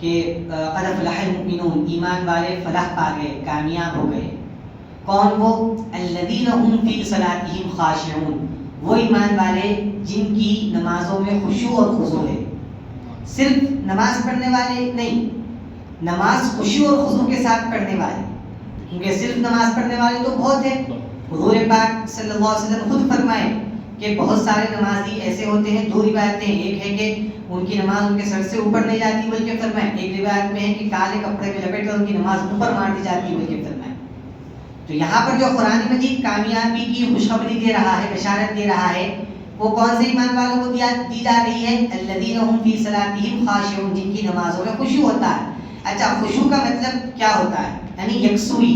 کہ قد افلح المؤمنون، ایمان والے فلاح پا گئے، کامیاب ہو گئے. کون وہ؟ الذین هم فی صلاتہم خاشعون، وہ ایمان والے جن کی نمازوں میں خشوع اور خضوع ہے. صرف نماز پڑھنے والے نہیں، نماز خشوع اور خضوع کے ساتھ پڑھنے والے، کیونکہ صرف نماز پڑھنے والے تو بہت ہیں. حضور پاک صلی اللہ علیہ وسلم خود فرمائے کہ بہت سارے نمازی ایسے ہوتے ہیں. دو روایتیں ہیں، ایک ہے کہ ان کی نماز ان کے سر سے اوپر نہیں جاتی بلکہ فرمائے، ایک روایت میں ہے کہ کالے کپڑے میں لپیٹ کر ان کی نماز اوپر مار دی جاتی بلکہ فرمائے. تو یہاں پر جو قرآن مجید کامیابی کی خوشخبری دے رہا ہے، بشارت دے رہا ہے، وہ کون سے ایمان والوں کو دی جا رہی ہے؟ الذین هم فی صلاتہم خاشعون، جن کی نمازوں میں خشوع ہوتا ہے. اچھا، خشوع کا مطلب کیا ہوتا ہے؟ یعنی یکسوئی،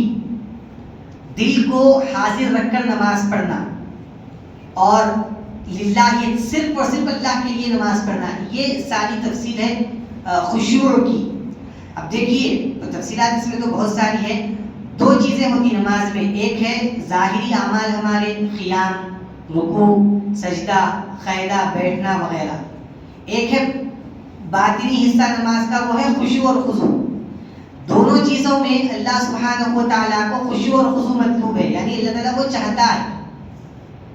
دل کو حاضر رکھ کر نماز پڑھنا اور للہ، یہ صرف اور صرف اللہ کے لیے نماز پڑھنا. یہ ساری تفصیل ہے خشوع کی. اب دیکھیے تفصیلات اس میں تو بہت ساری ہیں. دو چیزیں ہوتی نماز میں، ایک ہے ظاہری اعمال ہمارے، قیام، رکوع، سجدہ، قاعدہ، بیٹھنا وغیرہ. ایک ہے باطنی حصہ نماز کا، وہ ہے خشوع اور خضوع. دونوں چیزوں میں اللہ سبحانہ و تعالیٰ کو خشوع اور خضوع مطلوب ہے، یعنی اللہ تعالیٰ کو چاہتا ہے.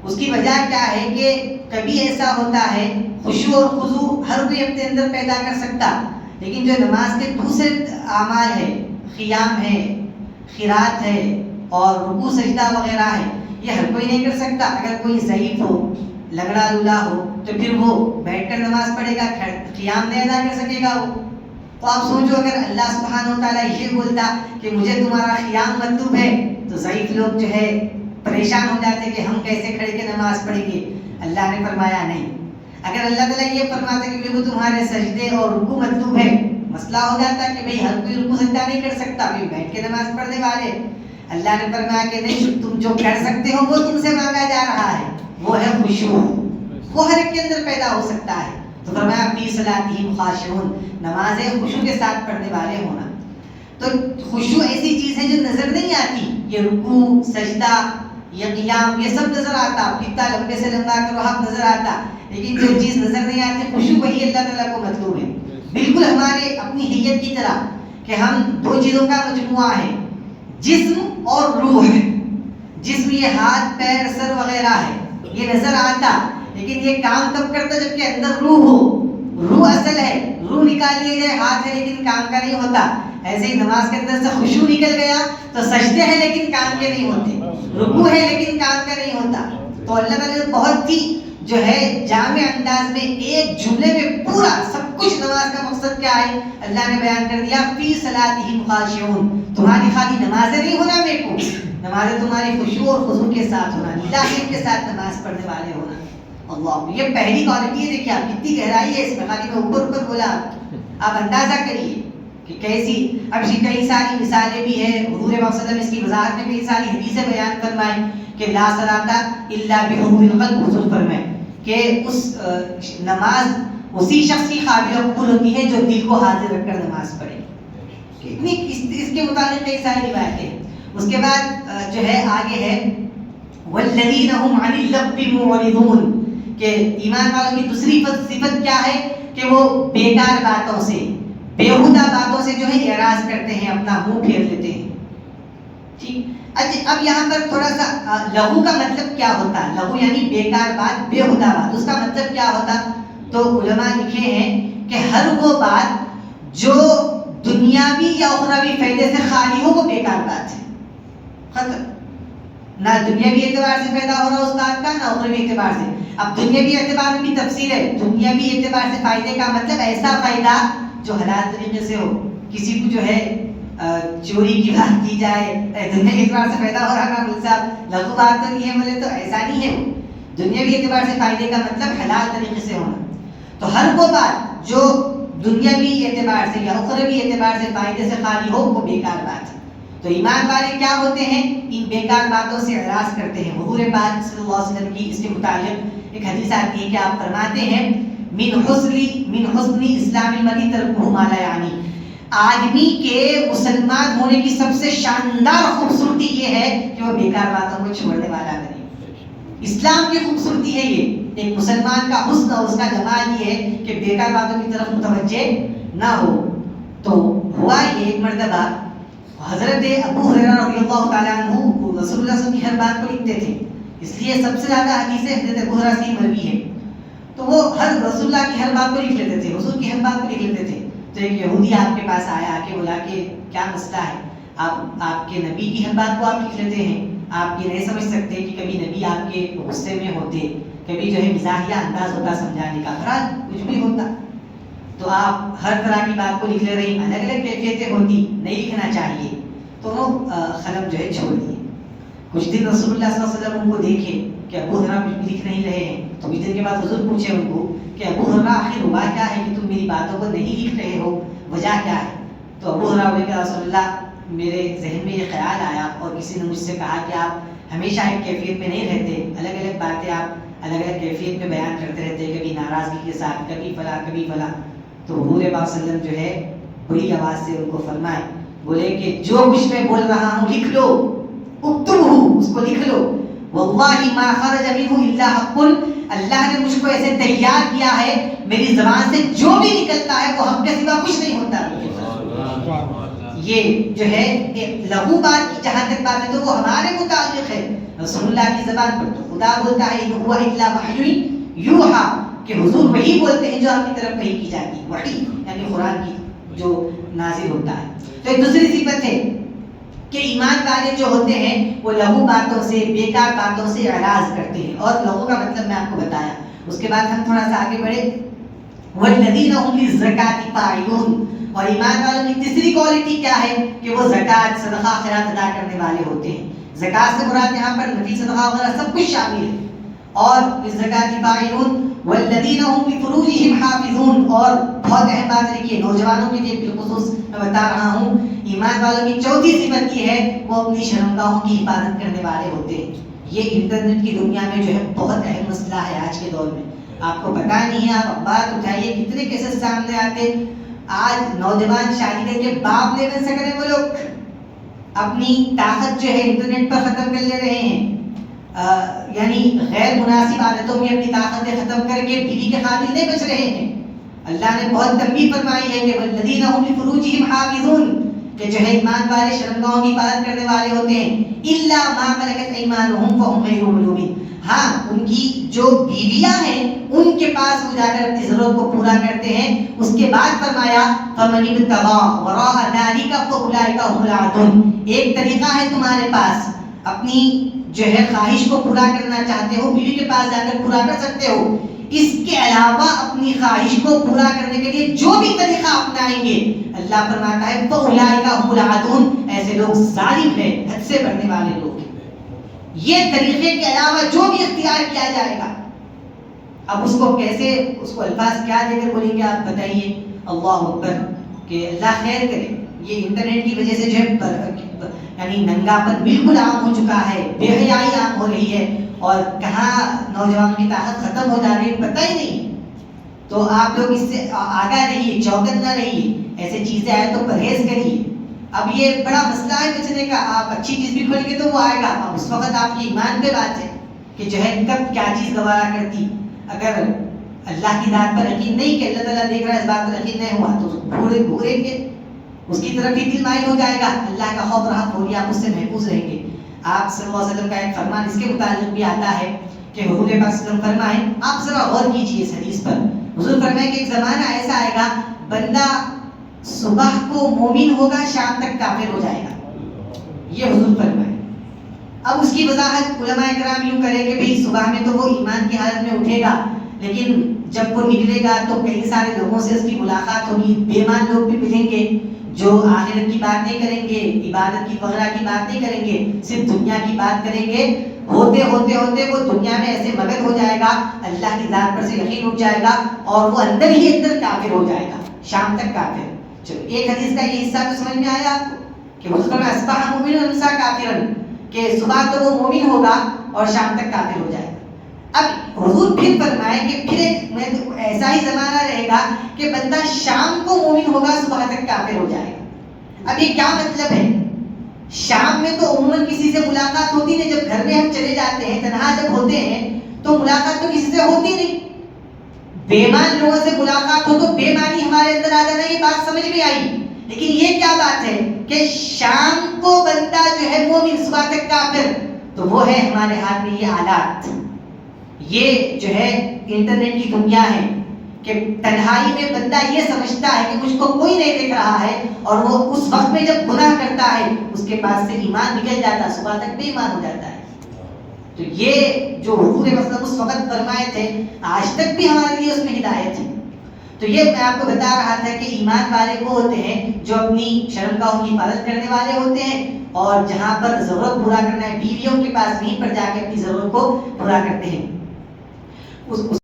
اس کی وجہ کیا ہے کہ کبھی ایسا ہوتا ہے خشوع اور خضوع ہر کوئی اپنے اندر پیدا کر سکتا، لیکن جو نماز کے دوسرے اعمال ہے، قیام ہے، قرات ہے اور رکوع سجدہ وغیرہ ہے، یہ ہر کوئی نہیں کر سکتا. اگر کوئی ضعیف ہو، لنگڑا لولا ہو، تو پھر وہ بیٹھ کر نماز پڑھے گا، قیام نہیں ادا کر سکے گا وہ. تو آپ سوچو اگر اللہ سبحانہ و تعالیٰ یہ بولتا کہ مجھے تمہارا قیام مطلوب ہے، تو ضعیف لوگ جو ہے پریشان ہو جاتے کہ ہم کیسے کھڑے کے نماز پڑھیں گے. اللہ نے فرمایا نہیں. اگر اللہ تعالیٰ یہ فرماتا کہ وہ تمہارے سجدے اور رکوع مطلوب ہے، مسئلہ ہو جاتا کہ بھئی ہر کوئی رکوع سجدہ نہیں کر سکتا، بھئی بیٹھ کے نماز پڑھنے والے. اللہ نے فرمایا کہ نہیں، تم جو کر سکتے ہو وہ تم سے مانگا جا رہا ہے، وہ ہے خشوع. وہ ہر ایک کے اندر پیدا ہو سکتا ہے. تو فرمایا فی صلاتہم خاشعون، نماز خشوع کے ساتھ پڑھنے والے ہونا. تو خشوع ایسی چیز ہے جو نظر نہیں آتی. یہ رکوع، سجدہ، یہ قیام، یہ سب نظر آتا، کتنا لمبے سے لمبا کرو آپ نظر آتا، لیکن جو چیز نظر نہیں آتی خشوع، وہی اللہ تعالیٰ کو مطلوب ہے. بالکل ہمارے اپنی حیت کی طرح کہ ہم دو چیزوں کا مجموعہ ہے، جسم اور روح ہے. جسم یہ ہاتھ، پیر، سر وغیرہ ہے، یہ نظر آتا، لیکن یہ کام کب کرتا جب کہ اندر روح ہو. روح اصل ہے، روح نکال لیا جائے ہاتھ ہے لیکن کام کا نہیں ہوتا. ایسے ہی نماز کے اندر سے خشوع نکل گیا تو سجدے ہیں لیکن کام کے نہیں ہوتے، رکوع ہے لیکن کام کا نہیں ہوتا. تو اللہ تعالیٰ نے بہت ہی جو ہے جامع انداز میں ایک جملے میں پورا سب کچھ، نماز کا مقصد کیا ہے اللہ نے بیان کر دیا. فی صلاتہم خاشعون، تمہاری خالی نمازیں نہیں ہونا میرے کو، نمازیں تمہاری خشوع اور خضوع کے ساتھ ہونا، للہ کے ساتھ نماز پڑھنے والے ہونا. اللہ، یہ پہلی کوالٹی ہے. دیکھیے آپ کتنی گہرائی ہے اس میں، خالی میں اوپر بولا، آپ اندازہ کریے کہ کیسی. اب کئی ساری مثالیں بھی ہیں. حضور صلی اللہ علیہ وسلم اس کی وضاحت میں کئی ساری حدیثیں بیان فرمائیں کہ لا صلاۃ الا بحضور القلب. حضور فرمائیں کہ اس نماز اسی شخص کی قابل قبول ہوتی ہے جو دل کو حاضر رکھ کر نماز پڑھے. اتنی اس کے متعلق کئی ساری روایتیں. اس کے بعد جو ہے آگے ہے والذین هم عن اللغو معرضون، کہ ایمان والوں کی دوسری صفت کیا ہے کہ وہ بیکار باتوں سے، بیہودہ باتوں سے جو ہے اعراض کرتے ہیں، اپنا منہ پھیر لیتے ہیں. ٹھیک. اچھا، اب یہاں پر تھوڑا سا لغو کا مطلب کیا ہوتا ہے؟ لغو یعنی بیکار بات، بیہودہ بات. اس کا مطلب کیا ہوتا؟ تو علماء لکھے ہیں کہ ہر وہ بات جو دنیاوی یا اخروی فائدے سے خالی ہو وہ بیکار بات ہے. ختم. نہ دنیاوی اعتبار سے پیدا ہو رہا اس بات کا، نہ اخروی اعتبار سے. اب دنیاوی اعتبار میں بھی تفصیل ہے. دنیاوی اعتبار سے فائدے کا مطلب ایسا فائدہ جو حلال طریقے سے ہو. کسی کو جو ہے چوری کی بات کی جائے، دنیا کے اعتبار سے پیدا ہو رہا نا مل صاحب لغو بات تو نہیں ہے، بولے تو ایسا نہیں ہے. دنیاوی اعتبار سے فائدے کا مطلب حلال طریقے سے ہونا. تو ہر وہ بات جو دنیاوی اعتبار سے یا اخروی اعتبار سے فائدے سے خالی ہو وہ بیکار بات ہے. تو ایمان والے کیا ہوتے ہیں؟ ان بیکار باتوں سے اعراض کرتے ہیں. حضور پاک صلی اللہ علیہ وسلم کی اس کے متعلق ایک حدیث آتی ہے کہ آپ فرماتے ہیں من حسن اسلام المرء ترکہ ما لا یعنی، آدمی کے مسلمان ہونے کی سب سے شاندار خوبصورتی یہ ہے کہ وہ بیکار باتوں کو چھوڑنے والا بنے. اسلام کی خوبصورتی ہے یہ. ایک مسلمان کا حسن اور اس کا جمال یہ ہے کہ بیکار باتوں کی طرف متوجہ نہ ہو. تو ہوا یہ ایک مرتبہ حضرت ابو ہریرہ رضی اللہ تعالیٰ عنہ رسول اللہ صلی اللہ علیہ وسلم کی ہر بات کو لکھتے تھے، اس لیے سب سے زیادہ حدیثیں حضرت ابو ہریرہ سے مروی ہے، تو وہ ہر رسول اللہ کی ہر بات کو لکھ لیتے تھے، حضور کی ہر بات کو لکھ لیتے تھے. تو ایک یہودی آپ کے پاس آیا، آ کے بولا کہ کیا مسئلہ ہے، آپ کے نبی کی ہر بات کو آپ لکھ لیتے ہیں، آپ یہ نہیں سمجھ سکتے کہ کبھی نبی آپ کے غصے میں ہوتے، کبھی جو ہے مزاحیہ انداز ہوتا سمجھانے کا، بہرحال کچھ بھی ہوتا، تو آپ ہر طرح کی بات کو لکھ لے رہی، الگ الگ کیفیتیں ہوتی، نہیں لکھنا چاہیے. تو وہ قلم جو ہے چھوڑ دیے. کچھ دن رسول اللہ صلی اللہ علیہ وسلم ان کو دیکھے کہ ابو ہریرہ کچھ بھی لکھ نہیں رہے ہیں، تو کچھ دن کے بعد حضور پوچھے ان کو کہ ابو ہریرہ آخر ہوا کیا ہے کہ تم میری باتوں کو نہیں لکھ رہے ہو، وجہ کیا ہے؟ تو ابو ہریرہ بولے کہ رسول اللہ میرے ذہن میں یہ خیال آیا اور کسی نے مجھ سے کہا کہ آپ ہمیشہ ایک کیفیت میں نہیں رہتے، الگ الگ باتیں آپ الگ الگ کیفیت میں بیان کرتے رہتے، کبھی ناراضگی کے ساتھ، کبھی فلاں کبھی فلاں. تو حضور پاک صلی اللہ علیہ وسلم جو ہے بڑی آواز سے ان کو فرمائے، بولے کہ جو کچھ میں بول رہا ہوں لکھ لو، اکتبہ، اس کو لکھ لو، واللہ ما خرج منہ الا حق، اللہ نے مجھ کو ایسے تیار کیا ہے میری زبان سے جو بھی نکلتا ہے وہ حق کے سوا کچھ نہیں ہوتا. یہ جو ہے لغو بات کی جہاں تک بات ہے تو وہ ہمارے متعلق ہے، رسول اللہ کی زبان پر تو خدا بولتا ہے ان هو الا وحی یوحی، کہ حضور وہی بولتے ہیں جو آپ کی طرف وحی کی جاتی ہے، وحی یعنی قرآن کی جو نازل ہوتا ہے. تو ایک دوسری صفت ہے کہ ایمان والے جو ہوتے ہیں وہ لغو باتوں سے، بیکار باتوں سے اعراض کرتے ہیں، اور لغو کا مطلب میں آپ کو بتایا. اس کے بعد ہم تھوڑا سا آگے بڑھے. والذین هم للزکاۃ فاعلون، اور ایمان والوں کی تیسری کوالٹی کیا ہے کہ وہ زکوٰۃ، صدقہ خیرات ادا کرنے والے ہوتے ہیں. زکوٰۃ سے مراد یہاں پر نفلی صدقہ وغیرہ سب کچھ شامل ہے. اور للزکاۃ فاعلون والذین هم لفروجهم حافظون، اور بہت اہم بات ہے کہ نوجوانوں کے لیے بالخصوص میں بتا رہا ہوں، ایمان والوں کی چوتھی صفت یہ ہے وہ اپنی شرمگاہوں کی حفاظت کرنے والے ہوتے ہیں. یہ انٹرنیٹ کی دنیا میں جو ہے بہت اہم مسئلہ ہے آج کے دور میں. آپ کو پتہ نہیں ہے، آپ بات اٹھائیے کتنے کیسز سامنے آتے. آج نوجوان شادی کر کے باپ نہیں بن سک رہے، وہ لوگ اپنی طاقت جو ہے انٹرنیٹ پر ختم کر لے رہے ہیں، یعنی غیر مناسب عادتوں میں اپنی طاقتیں ختم کر کے بیوی کے قابل نہیں بچ رہے ہیں. اللہ نے بہت تنبیہ فرمائی ہے کہ والذین هم لفروجهم حافظون، کہ جو ہے ایمان والے شرمگاہوں کی حفاظت کرنے والے ہوتے ہیں. الا ما ملکت ایمانهم فهم غیر ملومین، ہاں ان کی جو بیویاں ہیں ان کے پاس وہ جا کر اپنی ضرورت کو پورا کرتے ہیں. اس کے بعد فرمایا فمن ابتغى وراء ذلك فاولئک هم العادون، ایک طریقہ ہے تمہارے پاس، اپنی جو ہے خواہش کو پورا کرنا چاہتے ہو بیوی کے پاس جا کر پورا کر سکتے ہو. اس کے علاوہ اپنی خواہش کو پورا کرنے کے لیے جو بھی طریقہ اپنائیں گے اللہ فرماتا ہے فاولئک هم العادون، ایسے لوگ ظالم ہیں، حد سے بڑھنے والے لوگ. یہ طریقے کے علاوہ جو بھی اختیار کیا جائے گا، اب اس کو کیسے، اس کو الفاظ کیا دے کر بولیں گے آپ بتائیے. اللہ اکبر، کہ اللہ خیر کرے. یہ انٹرنیٹ کی وجہ سے جو ہے یعنی ننگا پن بالکل عام ہو چکا ہے، بے حیائی عام ہو رہی ہے، اور کہاں نوجوانوں کی طاقت ختم ہو جا رہی ہے پتہ ہی نہیں. تو آپ لوگ اس سے آگاہ رہیے، چوکس نہ رہیے، ایسے چیزیں آئے تو پرہیز کریے. اب یہ بڑا مسئلہ ہے بچنے کا، آپ اچھی چیز بھی کھولیں گے تو وہ آئے گا. اب اس وقت آپ کی ایمان پہ بات ہے کہ جو ہے کب کیا چیز گوارا کرتی. اگر اللہ کی ذات پر یقین نہیں کہ اللہ تعالیٰ دیکھ رہا ہے، اس بات پر یقین نہیں ہوا تو گھوریں گے، اس کی طرف ہی دل مائل ہو جائے گا. اللہ کا خوف رہا ہوگی، آپ اس سے محفوظ رہیں گے. آپ صلی اللہ علیہ وسلم کا ایک فرمان اس کے متعلق بھی آتا ہے کہ حضور پاک صلی اللہ علیہ وسلم فرمائے، آپ ذرا غور کیجیے اس حدیث پر. حضور فرمائے کہ ایک زمانہ ایسا آئے گا بندہ صبح کو مومن ہوگا، شام تک کافر ہو جائے گا. یہ حضور فرمائے. اب اس کی وضاحت علماء کرام یوں کریں کہ بھئی صبح میں تو وہ ایمان کی حالت میں اٹھے گا، لیکن جب وہ نکلے گا تو کئی سارے لوگوں سے اس کی ملاقات ہوگی. بے ایمان لوگ بھی ملیں گے جو آخرت کی بات نہیں کریں گے، عبادت کی وغیرہ کی بات نہیں کریں گے، صرف دنیا کی بات کریں گے. ہوتے ہوتے ہوتے وہ دنیا میں ایسے مگن ہو جائے گا، اللہ کی ذات پر سے یقین اٹھ جائے گا، اور وہ اندر ہی اندر کافر ہو جائے گا، شام تک کافر. چلو ایک حدیث کا یہ حصہ تو سمجھ میں آیا آپ کو کہ حضور میں اصبح مومن امسا کافرن، کہ صبح تو وہ مومن ہوگا اور شام تک کافر ہو جائے گا. اب حضور پھر فرمائے کہ پھر ایسا ہی زمانہ رہے گا کہ بندہ شام کو مومن ہوگا، صبح تک کافر ہو جائے گا. اب یہ کیا مطلب ہے؟ شام میں تو عموماً کسی سے ملاقات ہوتی نہیں، جب گھر میں ہم چلے جاتے ہیں تنہا جب ہوتے ہیں تو ملاقات تو کسی سے ہوتی نہیں. بے ایمان لوگوں سے ملاقات ہو تو بے ایمانی ہمارے اندر آ جانا، یہ بات سمجھ میں آئی. لیکن یہ کیا بات ہے کہ شام کو بندہ جو ہے مومن، صبح تک کافر، تو وہ ہے ہمارے ہاتھ میں یہ آلات، یہ جو ہے انٹرنیٹ کی دنیا ہے کہ تنہائی میں بندہ یہ سمجھتا ہے کہ مجھ کو کوئی نہیں دیکھ رہا ہے، اور وہ اس وقت میں جب گناہ کرتا ہے اس کے پاس سے ایمان نکل جاتا ہے، صبح تک بے ایمان ہو جاتا ہے۔ تو یہ جو حضور مطلب اس وقت فرمائے تھے، آج تک بھی ہمارے لیے اس میں ہدایت ہے۔ تو یہ میں آپ کو بتا رہا تھا کہ ایمان والے وہ ہوتے ہیں جو اپنی شرمگاہوں کی حفاظت کرنے والے ہوتے ہیں، اور جہاں پر ضرورت پورا کرنا ہے بیویوں کے پاس وہیں پر جا کے اپنی ضرورت کو پورا کرتے ہیں۔